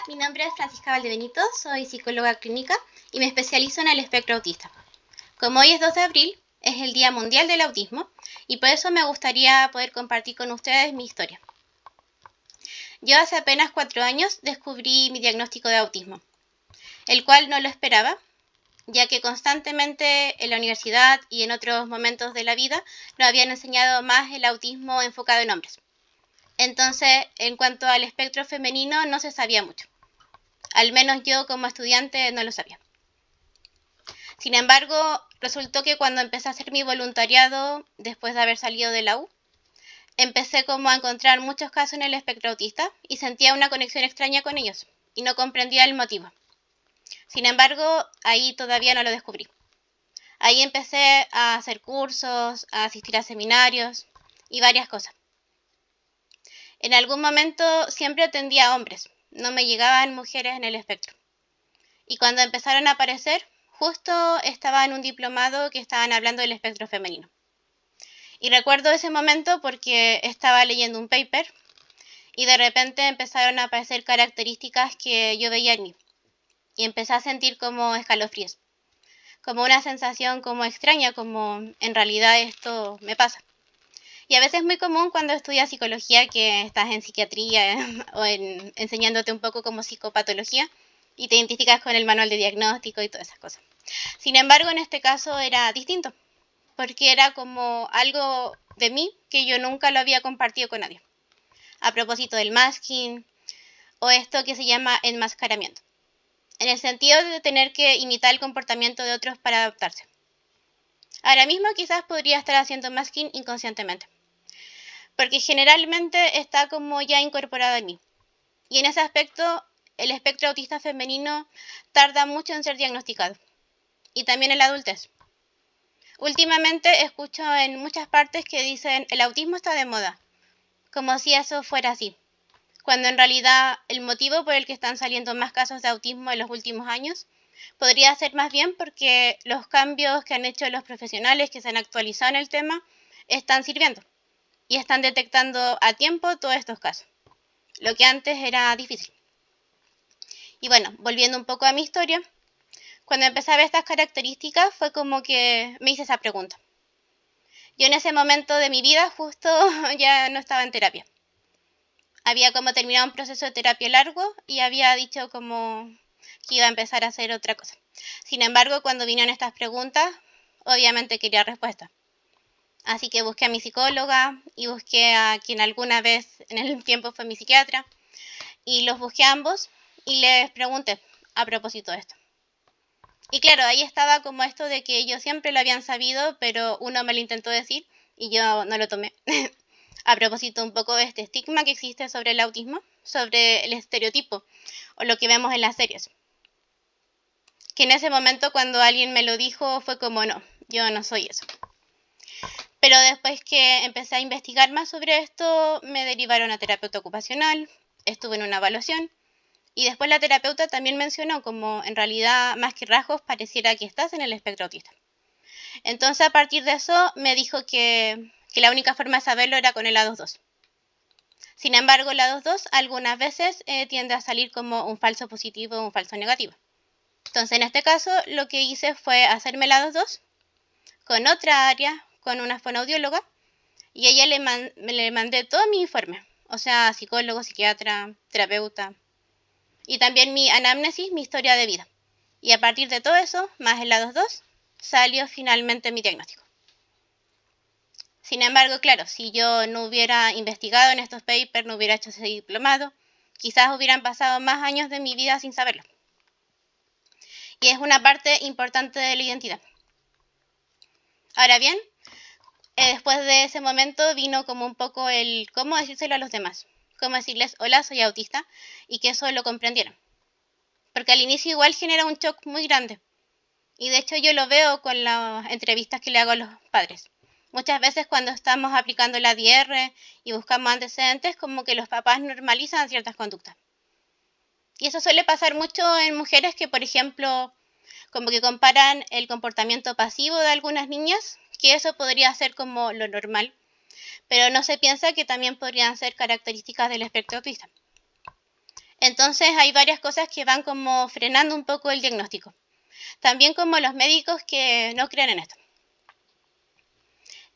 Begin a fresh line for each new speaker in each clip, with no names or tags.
Mi nombre es Francisca Valdebenito, soy psicóloga clínica y me especializo en el espectro autista. Como hoy es 2 de abril, es el Día Mundial del Autismo y por eso me gustaría poder compartir con ustedes mi historia. Yo hace apenas 4 años descubrí mi diagnóstico de autismo, el cual no lo esperaba, ya que constantemente en la universidad y en otros momentos de la vida nos habían enseñado más el autismo enfocado en hombres. Entonces, en cuanto al espectro femenino, no se sabía mucho. Al menos yo como estudiante no lo sabía. Sin embargo, resultó que cuando empecé a hacer mi voluntariado, después de haber salido de la U, empecé como a encontrar muchos casos en el espectro autista y sentía una conexión extraña con ellos y no comprendía el motivo. Sin embargo, ahí todavía no lo descubrí. Ahí empecé a hacer cursos, a asistir a seminarios y varias cosas. En algún momento siempre atendía a hombres, no me llegaban mujeres en el espectro. Y cuando empezaron a aparecer, justo estaba en un diplomado que estaban hablando del espectro femenino. Y recuerdo ese momento porque estaba leyendo un paper y de repente empezaron a aparecer características que yo veía en mí. Y empecé a sentir como escalofríos, como una sensación como extraña, como en realidad esto me pasa. Y a veces es muy común cuando estudias psicología que estás en psiquiatría o enseñándote un poco como psicopatología y te identificas con el manual de diagnóstico y todas esas cosas. Sin embargo, en este caso era distinto, porque era como algo de mí que yo nunca lo había compartido con nadie. A propósito del masking o esto que se llama enmascaramiento, en el sentido de tener que imitar el comportamiento de otros para adaptarse. Ahora mismo quizás podría estar haciendo masking inconscientemente, porque generalmente está como ya incorporado en mí. Y en ese aspecto, el espectro autista femenino tarda mucho en ser diagnosticado, y también en la adultez. Últimamente escucho en muchas partes que dicen el autismo está de moda, como si eso fuera así, cuando en realidad el motivo por el que están saliendo más casos de autismo en los últimos años podría ser más bien porque los cambios que han hecho los profesionales que se han actualizado en el tema están sirviendo y están detectando a tiempo todos estos casos, lo que antes era difícil. Y bueno, volviendo un poco a mi historia, cuando empecé a ver estas características fue como que me hice esa pregunta. Yo en ese momento de mi vida justo ya no estaba en terapia. Había como terminado un proceso de terapia largo y había dicho como que iba a empezar a hacer otra cosa. Sin embargo, cuando vinieron estas preguntas, obviamente quería respuestas. Así que busqué a mi psicóloga y busqué a quien alguna vez en el tiempo fue mi psiquiatra. Y los busqué a ambos y les pregunté a propósito de esto. Y claro, ahí estaba como esto de que ellos siempre lo habían sabido, pero uno me lo intentó decir y yo no lo tomé. A propósito un poco de este estigma que existe sobre el autismo, sobre el estereotipo o lo que vemos en las series. Que en ese momento cuando alguien me lo dijo fue como no, yo no soy eso. Pero después que empecé a investigar más sobre esto, me derivaron a terapeuta ocupacional, estuve en una evaluación y después la terapeuta también mencionó como en realidad más que rasgos pareciera que estás en el espectro autista. Entonces a partir de eso me dijo que la única forma de saberlo era con el A22. Sin embargo, el A22 algunas veces tiende a salir como un falso positivo o un falso negativo. Entonces en este caso lo que hice fue hacerme el A22 con otra área, con una fonoaudióloga, y a ella le mandé todo mi informe, o sea, psicólogo, psiquiatra, terapeuta, y también mi anamnesis, mi historia de vida. Y a partir de todo eso, más el A22, salió finalmente mi diagnóstico. Sin embargo, claro, si yo no hubiera investigado en estos papers, no hubiera hecho ese diplomado, quizás hubieran pasado más años de mi vida sin saberlo. Y es una parte importante de la identidad. Ahora bien, después de ese momento vino como un poco el cómo decírselo a los demás, cómo decirles hola, soy autista, y que eso lo comprendieran. Porque al inicio igual genera un shock muy grande. Y de hecho yo lo veo con las entrevistas que le hago a los padres. Muchas veces cuando estamos aplicando la ADR y buscamos antecedentes, como que los papás normalizan ciertas conductas. Y eso suele pasar mucho en mujeres que, por ejemplo, como que comparan el comportamiento pasivo de algunas niñas, que eso podría ser como lo normal, pero no se piensa que también podrían ser características del espectro autista. Entonces hay varias cosas que van como frenando un poco el diagnóstico. También como los médicos que no creen en esto.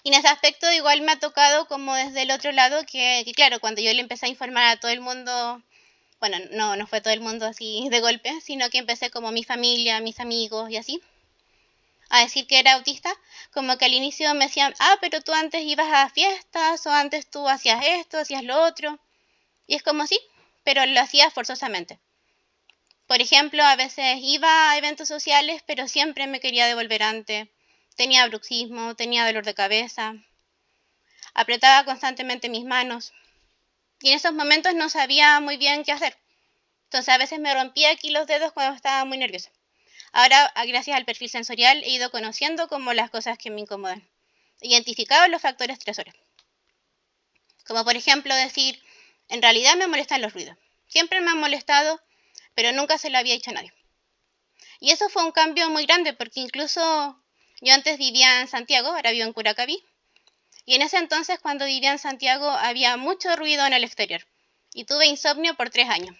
Y en ese aspecto igual me ha tocado como desde el otro lado que claro, cuando yo le empecé a informar a todo el mundo, bueno, no fue todo el mundo así de golpe, sino que empecé como mi familia, mis amigos y así, a decir que era autista, como que al inicio me decían, pero tú antes ibas a fiestas o antes tú hacías esto, hacías lo otro. Y es como sí, pero lo hacía forzosamente. Por ejemplo, a veces iba a eventos sociales, pero siempre me quería devolver antes. Tenía bruxismo, tenía dolor de cabeza, apretaba constantemente mis manos. Y en esos momentos no sabía muy bien qué hacer. Entonces a veces me rompía aquí los dedos cuando estaba muy nerviosa. Ahora, gracias al perfil sensorial, he ido conociendo como las cosas que me incomodan. He identificado los factores estresores. Como por ejemplo decir, en realidad me molestan los ruidos. Siempre me han molestado, pero nunca se lo había dicho a nadie. Y eso fue un cambio muy grande porque incluso yo antes vivía en Santiago, ahora vivo en Curacaví. Y en ese entonces cuando vivía en Santiago había mucho ruido en el exterior. Y tuve insomnio por 3 años.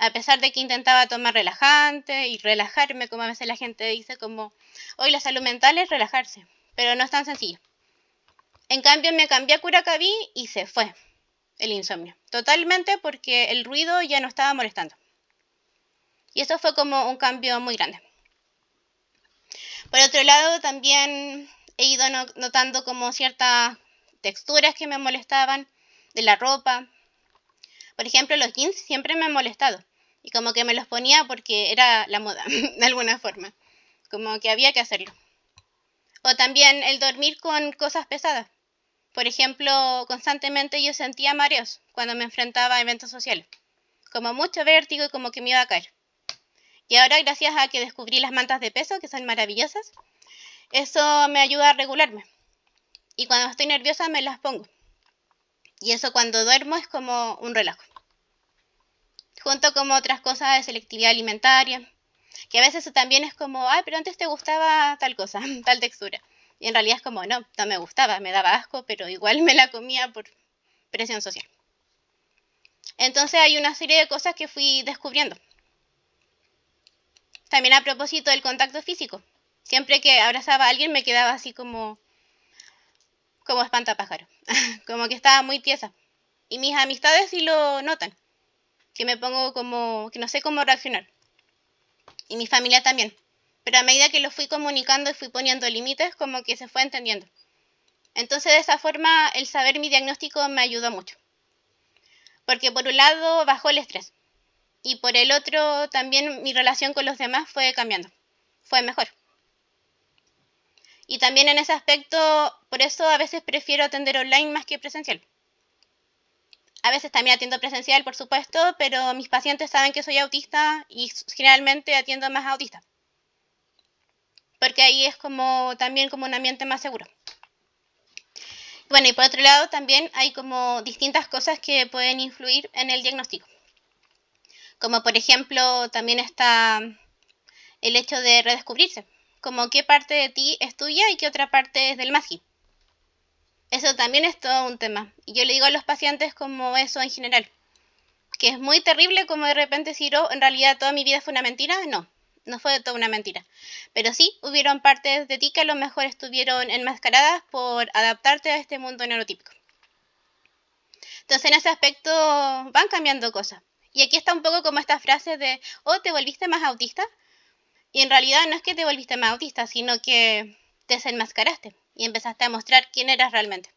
A pesar de que intentaba tomar relajante y relajarme, como a veces la gente dice, como hoy la salud mental es relajarse, pero no es tan sencillo. En cambio me cambié a Curacaví y se fue el insomnio, totalmente porque el ruido ya no estaba molestando. Y eso fue como un cambio muy grande. Por otro lado, también he ido notando como ciertas texturas que me molestaban de la ropa. Por ejemplo, los jeans siempre me han molestado. Y como que me los ponía porque era la moda, de alguna forma. Como que había que hacerlo. O también el dormir con cosas pesadas. Por ejemplo, constantemente yo sentía mareos cuando me enfrentaba a eventos sociales. Como mucho vértigo y como que me iba a caer. Y ahora, gracias a que descubrí las mantas de peso, que son maravillosas, eso me ayuda a regularme. Y cuando estoy nerviosa me las pongo. Y eso cuando duermo es como un relajo. Junto con otras cosas de selectividad alimentaria, que a veces también es como, pero antes te gustaba tal cosa, tal textura. Y en realidad es como, no me gustaba, me daba asco, pero igual me la comía por presión social. Entonces hay una serie de cosas que fui descubriendo. También a propósito del contacto físico. Siempre que abrazaba a alguien me quedaba así como espantapájaro. Como que estaba muy tiesa. Y mis amistades sí lo notan. Que me pongo como, que no sé cómo reaccionar. Y mi familia también. Pero a medida que lo fui comunicando y fui poniendo límites, como que se fue entendiendo. Entonces de esa forma el saber mi diagnóstico me ayudó mucho. Porque por un lado bajó el estrés. Y por el otro también mi relación con los demás fue cambiando. Fue mejor. Y también en ese aspecto, por eso a veces prefiero atender online más que presencial. A veces también atiendo presencial, por supuesto, pero mis pacientes saben que soy autista y generalmente atiendo más autistas. Porque ahí es como también como un ambiente más seguro. Bueno, y por otro lado también hay como distintas cosas que pueden influir en el diagnóstico. Como por ejemplo, también está el hecho de redescubrirse. Como qué parte de ti es tuya y qué otra parte es del MASI. Eso también es todo un tema. Y yo le digo a los pacientes como eso en general. Que es muy terrible como de repente decir, en realidad toda mi vida fue una mentira. No fue toda una mentira. Pero sí, hubieron partes de ti que a lo mejor estuvieron enmascaradas por adaptarte a este mundo neurotípico. Entonces en ese aspecto van cambiando cosas. Y aquí está un poco como esta frase de, ¿te volviste más autista? Y en realidad no es que te volviste más autista, sino que te desenmascaraste y empezaste a mostrar quién eras realmente.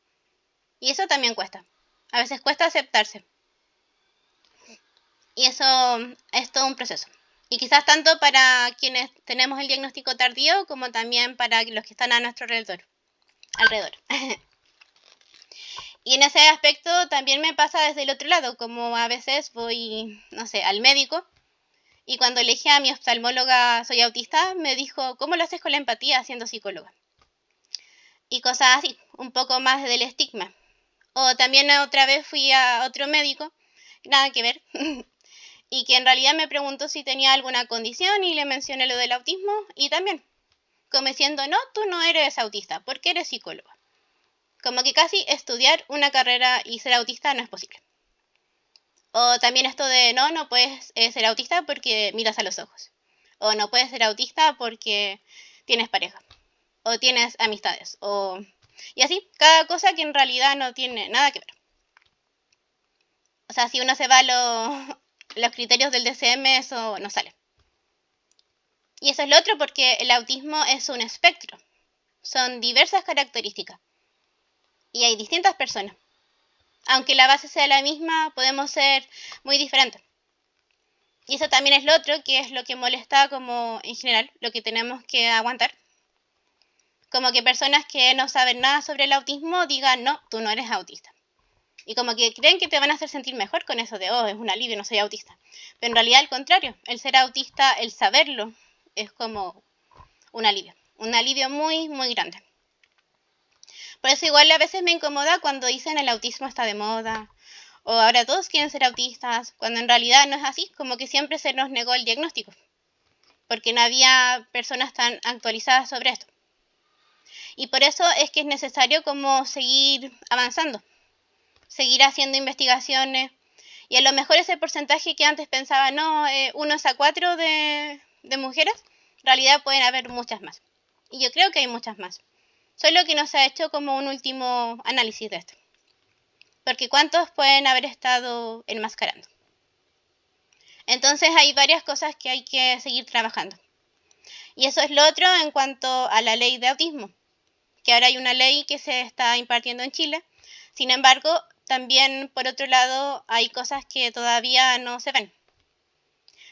Y eso también cuesta. A veces cuesta aceptarse. Y eso es todo un proceso. Y quizás tanto para quienes tenemos el diagnóstico tardío como también para los que están a nuestro alrededor. Y en ese aspecto también me pasa desde el otro lado, como a veces voy, no sé, al médico y cuando le dije a mi oftalmóloga soy autista, me dijo, ¿cómo lo haces con la empatía siendo psicóloga? Y cosas así, un poco más del estigma. O también otra vez fui a otro médico, nada que ver, y que en realidad me preguntó si tenía alguna condición y le mencioné lo del autismo y también, como diciendo, no, tú no eres autista, porque eres psicóloga. Como que casi estudiar una carrera y ser autista no es posible. O también esto de no puedes ser autista porque miras a los ojos. O no puedes ser autista porque tienes pareja. O tienes amistades. Y así, cada cosa que en realidad no tiene nada que ver. O sea, si uno se va a los criterios del DSM, eso no sale. Y eso es lo otro porque el autismo es un espectro. Son diversas características. Y hay distintas personas. Aunque la base sea la misma, podemos ser muy diferentes. Y eso también es lo otro, que es lo que molesta como en general, lo que tenemos que aguantar. Como que personas que no saben nada sobre el autismo digan, no, tú no eres autista. Y como que creen que te van a hacer sentir mejor con eso de, es un alivio, no soy autista. Pero en realidad al contrario, el ser autista, el saberlo, es como un alivio muy, muy grande. Por eso igual a veces me incomoda cuando dicen el autismo está de moda, o ahora todos quieren ser autistas, cuando en realidad no es así, como que siempre se nos negó el diagnóstico, porque no había personas tan actualizadas sobre esto. Y por eso es que es necesario como seguir avanzando, seguir haciendo investigaciones, y a lo mejor ese porcentaje que antes pensaba, no, 1 a 4 de mujeres, en realidad pueden haber muchas más. Y yo creo que hay muchas más. Solo que no se ha hecho como un último análisis de esto. Porque ¿cuántos pueden haber estado enmascarando? Entonces hay varias cosas que hay que seguir trabajando. Y eso es lo otro en cuanto a la ley de autismo. Que ahora hay una ley que se está impartiendo en Chile. Sin embargo, también por otro lado hay cosas que todavía no se ven.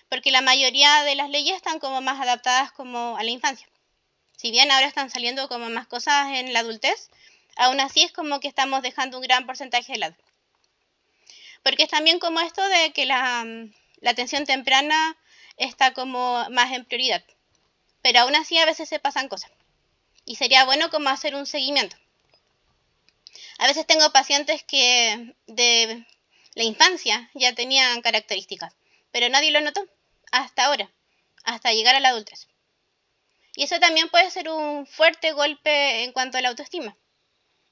Porque la mayoría de las leyes están como más adaptadas como a la infancia. Si bien ahora están saliendo como más cosas en la adultez, aún así es como que estamos dejando un gran porcentaje de lado. Porque es también como esto de que la atención temprana está como más en prioridad. Pero aún así a veces se pasan cosas. Y sería bueno como hacer un seguimiento. A veces tengo pacientes que de la infancia ya tenían características, pero nadie lo notó hasta ahora, hasta llegar a la adultez. Y eso también puede ser un fuerte golpe en cuanto a la autoestima.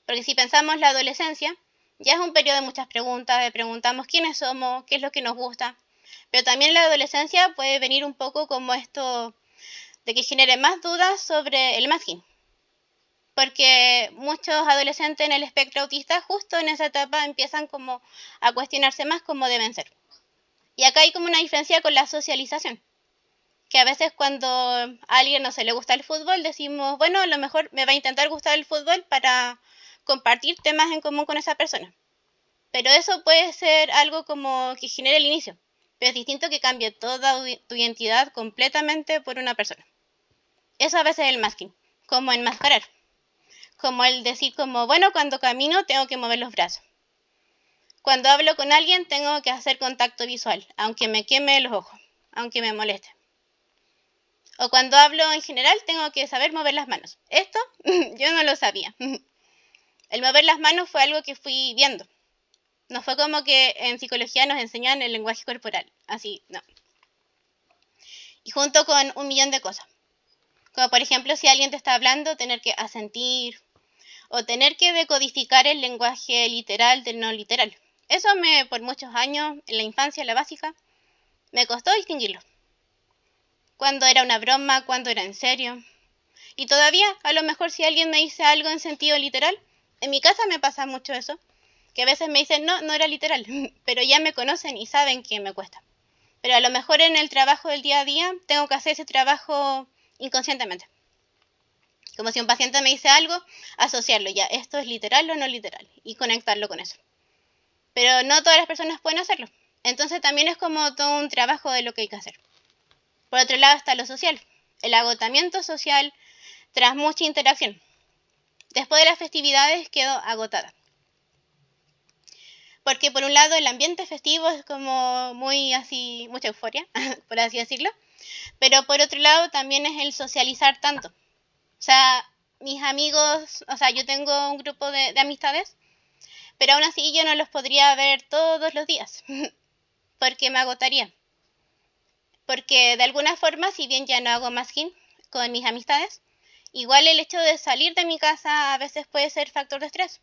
Porque si pensamos la adolescencia, ya es un periodo de muchas preguntas, de preguntamos quiénes somos, qué es lo que nos gusta. Pero también la adolescencia puede venir un poco como esto de que genere más dudas sobre el masking. Porque muchos adolescentes en el espectro autista justo en esa etapa empiezan como a cuestionarse más cómo deben ser. Y acá hay como una diferencia con la socialización. Que a veces cuando a alguien no se le gusta el fútbol decimos, bueno, a lo mejor me va a intentar gustar el fútbol para compartir temas en común con esa persona. Pero eso puede ser algo como que genere el inicio. Pero es distinto que cambie toda tu identidad completamente por una persona. Eso a veces es el masking, como enmascarar. Como el decir como, bueno, cuando camino tengo que mover los brazos. Cuando hablo con alguien tengo que hacer contacto visual, aunque me queme los ojos, aunque me moleste. O cuando hablo en general tengo que saber mover las manos. Esto yo no lo sabía. El mover las manos fue algo que fui viendo. No fue como que en psicología nos enseñan el lenguaje corporal. Así, no. Y junto con un millón de cosas. Como por ejemplo, si alguien te está hablando, tener que asentir. O tener que decodificar el lenguaje literal del no literal. Eso por muchos años, en la infancia, en la básica, me costó distinguirlo. Cuando era una broma, cuando era en serio. Y todavía, a lo mejor si alguien me dice algo en sentido literal, en mi casa me pasa mucho eso, que a veces me dicen, no era literal, pero ya me conocen y saben que me cuesta. Pero a lo mejor en el trabajo del día a día tengo que hacer ese trabajo inconscientemente. Como si un paciente me dice algo, asociarlo ya, esto es literal o no literal, y conectarlo con eso. Pero no todas las personas pueden hacerlo. Entonces también es como todo un trabajo de lo que hay que hacer. Por otro lado está lo social, el agotamiento social tras mucha interacción. Después de las festividades quedo agotada. Porque por un lado el ambiente festivo es como muy así, mucha euforia, por así decirlo. Pero por otro lado también es el socializar tanto. O sea, mis amigos, o sea, yo tengo un grupo de amistades, pero aún así yo no los podría ver todos los días, porque me agotaría. Porque de alguna forma, si bien ya no hago masking con mis amistades, igual el hecho de salir de mi casa a veces puede ser factor de estrés.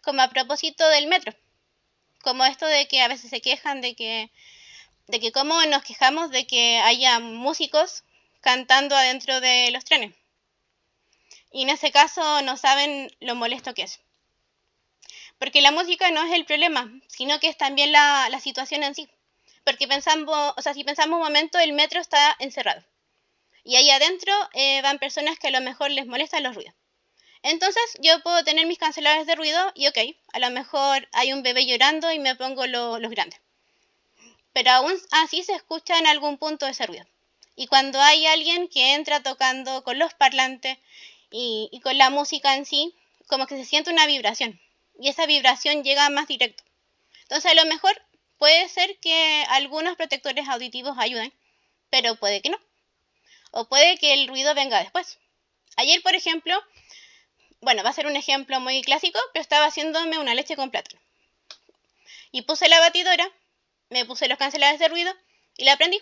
Como a propósito del metro. Como esto de que a veces se quejan de que cómo nos quejamos de que haya músicos cantando adentro de los trenes. Y en ese caso no saben lo molesto que es. Porque la música no es el problema, sino que es también la situación en sí. Porque si pensamos un momento, el metro está encerrado. Y ahí adentro van personas que a lo mejor les molestan los ruidos. Entonces yo puedo tener mis canceladores de ruido y ok, a lo mejor hay un bebé llorando y me pongo los grandes. Pero aún así se escucha en algún punto ese ruido. Y cuando hay alguien que entra tocando con los parlantes y con la música en sí, como que se siente una vibración. Y esa vibración llega más directo. Entonces a lo mejor puede ser que algunos protectores auditivos ayuden, pero puede que no. O puede que el ruido venga después. Ayer, por ejemplo, bueno, va a ser un ejemplo muy clásico, pero estaba haciéndome una leche con plátano. Y puse la batidora, me puse los canceladores de ruido y la prendí.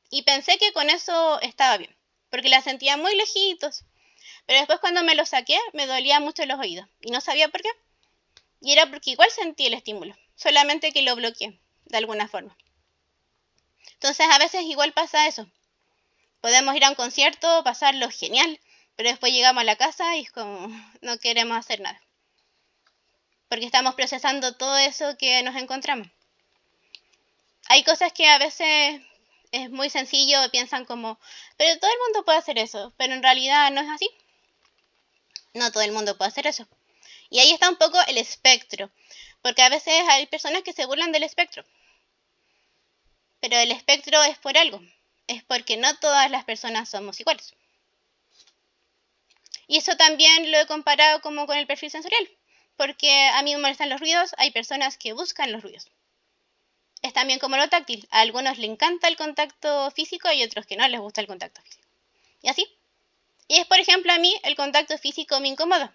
Y pensé que con eso estaba bien, porque la sentía muy lejitos. Pero después cuando me lo saqué, me dolía mucho los oídos. Y no sabía por qué. Y era porque igual sentí el estímulo, solamente que lo bloqueé, de alguna forma. Entonces a veces igual pasa eso. Podemos ir a un concierto, pasarlo genial, pero después llegamos a la casa y es como, no queremos hacer nada. Porque estamos procesando todo eso que nos encontramos. Hay cosas que a veces es muy sencillo, piensan como, pero todo el mundo puede hacer eso, pero en realidad no es así. No todo el mundo puede hacer eso. Y ahí está un poco el espectro, porque a veces hay personas que se burlan del espectro. Pero el espectro es por algo, es porque no todas las personas somos iguales. Y eso también lo he comparado como con el perfil sensorial, porque a mí me molestan los ruidos, hay personas que buscan los ruidos. Es también como lo táctil, a algunos les encanta el contacto físico y otros que no les gusta el contacto físico. Y así. Y es por ejemplo a mí el contacto físico me incomoda,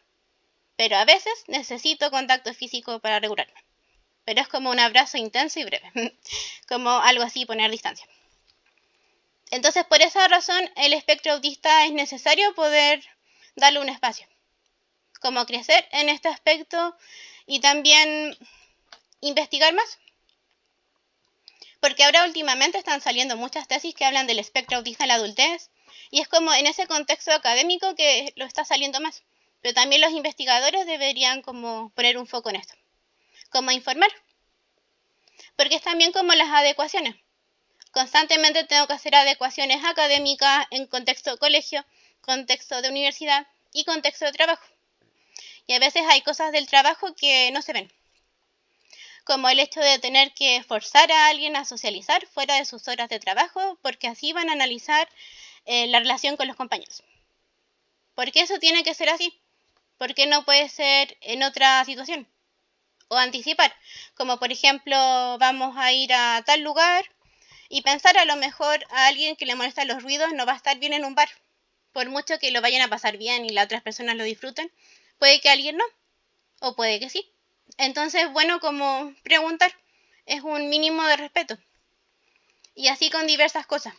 pero a veces necesito contacto físico para regularme. Pero es como un abrazo intenso y breve, como algo así, poner distancia. Entonces por esa razón el espectro autista es necesario poder darle un espacio, como crecer en este aspecto y también investigar más. Porque ahora últimamente están saliendo muchas tesis que hablan del espectro autista en la adultez y es como en ese contexto académico que lo está saliendo más. Pero también los investigadores deberían como poner un foco en esto, como informar. Porque es también como las adecuaciones. Constantemente tengo que hacer adecuaciones académicas en contexto de colegio, contexto de universidad y contexto de trabajo. Y a veces hay cosas del trabajo que no se ven. Como el hecho de tener que forzar a alguien a socializar fuera de sus horas de trabajo, porque así van a analizar la relación con los compañeros. ¿Por qué eso tiene que ser así? ¿Por qué no puede ser en otra situación? O anticipar, como por ejemplo vamos a ir a tal lugar y pensar a lo mejor a alguien que le molestan los ruidos no va a estar bien en un bar. Por mucho que lo vayan a pasar bien y las otras personas lo disfruten, puede que alguien no, o puede que sí. Entonces, bueno, como preguntar, es un mínimo de respeto. Y así con diversas cosas.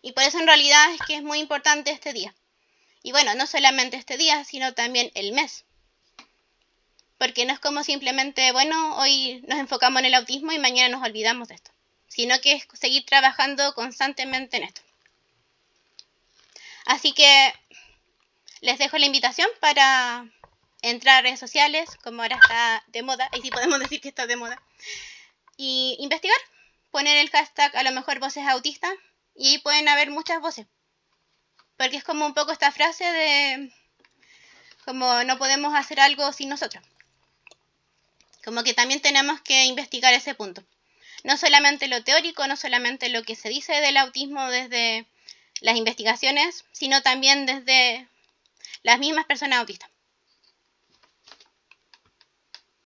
Y por eso en realidad es que es muy importante este día. Y bueno, no solamente este día, sino también el mes. Porque no es como simplemente, bueno, hoy nos enfocamos en el autismo y mañana nos olvidamos de esto. Sino que es seguir trabajando constantemente en esto. Así que les dejo la invitación para entrar a redes sociales, como ahora está de moda, y sí podemos decir que está de moda, y investigar, poner el hashtag a lo mejor voces autistas, y ahí pueden haber muchas voces. Porque es como un poco esta frase de como no podemos hacer algo sin nosotros. Como que también tenemos que investigar ese punto. No solamente lo teórico, no solamente lo que se dice del autismo desde las investigaciones, sino también desde las mismas personas autistas.